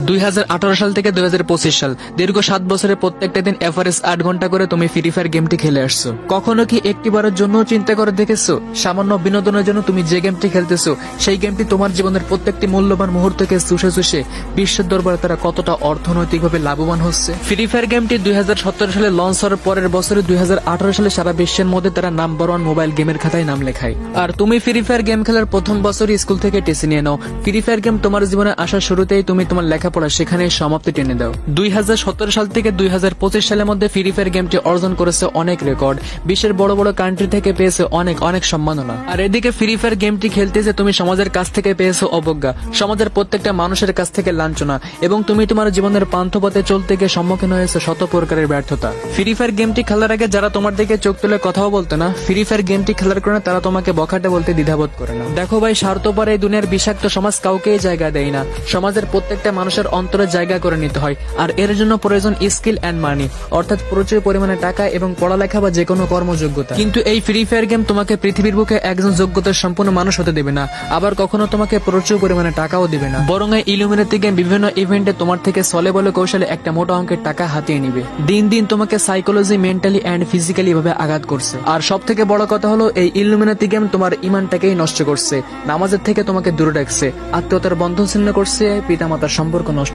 2018 সাল থেকে 2025 সাল দীর্ঘ 7 বছরের প্রত্যেকটা দিন এভারেজ 8 ঘন্টা করে তুমি ফ্রি ফায়ার গেমটি খেলে আসছো। কখনো কি একটিবারের জন্য চিন্তা করে দেখেছো সামান্য বিনোদনের জন্য তুমি যে গেমটি খেলতেছো সেই গেমটি তোমার জীবনের প্রত্যেকটি মূল্যবান মুহূর্তকে চুষে চুষে বিশ্বের দরবারে তারা কতটা অর্থনৈতিকভাবে লাভবান হচ্ছে? ফ্রি ফায়ার গেমটি 2017 সালে লঞ্চ হওয়ার পরের বছরে 2018 সালে সারা বিশ্বের মধ্যে তারা নাম্বার 1 মোবাইল গেমের খাতায় নাম লেখায়। আর তুমি ফ্রি ফায়ার গেম খেলার প্রথম বছরই স্কুল থেকে টেসি নিয়ে নাও। ফ্রি ফায়ার গেম তোমার জীবনে আসার শুরুতেই তুমি তোমার লেখাপড়া সেখানে সমাপ্তি টেনে দাও। 2017 সাল থেকে 2025 সালের মধ্যে ফ্রি ফায়ার গেমটি অর্জন করেছে অনেক রেকর্ড, বিশ্বের বড় বড় কান্ট্রি থেকে পেয়েছে অনেক অনেক সম্মাননা। আর এদিকে ফ্রি ফায়ার গেমটি খেলতে যে তুমি সমাজের কাছ থেকে পেয়েছো অবজ্ঞা, সমাজের প্রত্যেকটা মানুষের কাছ থেকে লাঞ্ছনা, এবং তুমি তোমার জীবনের পান্থপথে চলতে গিয়ে সম্মুখীন হয়েছে শত প্রকারের ব্যর্থতা। ফ্রি ফায়ার গেমটি খেলার আগে যারা তোমার দিকে চোখ তুলে কথাও বলতো না, ফ্রি ফায়ার গেমটি খেলার কারণে তারা তোমাকে বখাটে বলতে দ্বিধাবোধ করে না। দেখো ভাই, স্বার্থপর এই দুনিয়ার বিষাক্ত সমাজ কাউকেই জায়গা দেয় না। সমাজের প্রত্যেকটা মানুষের অন্তরে জায়গা করে নিতে হয়, আর এর জন্য প্রয়োজন স্কিল অ্যান্ড মানি, অর্থাৎ প্রচুর পরিমাণে টাকা এবং পড়ালেখা বা যে কোনো কর্মযোগ্যতা। কিন্তু এই ফ্রি ফায়ার গেম তোমাকে পৃথিবীর বুকে একজন যোগ্যতার সম্পূর্ণ মানুষ হতে দেবে না, আবার কখনো তোমাকে প্রচুর পরিমাণে টাকাও দিবে না। বরং এই ইলুমিনাতি গেম বিভিন্ন ইভেন্টে তোমার থেকে ছলে বলে কৌশলে একটা মোটা অঙ্কের টাকা হাতিয়ে নিবে। দিন দিন তোমাকে সাইকোলজি, মেন্টালি অ্যান্ড ফিজিক্যালি ভাবে আঘাত করছে। আর সব থেকে বড় কথা হলো এই ইলুমিনাতি গেম তোমার ইমানটাকেই নষ্ট করছে, নামাজের থেকে তোমাকে দূরে রাখছে, আত্মীয়তার বন্ধন ছিন্ন করছে, পিতামাতার সম্পর্ক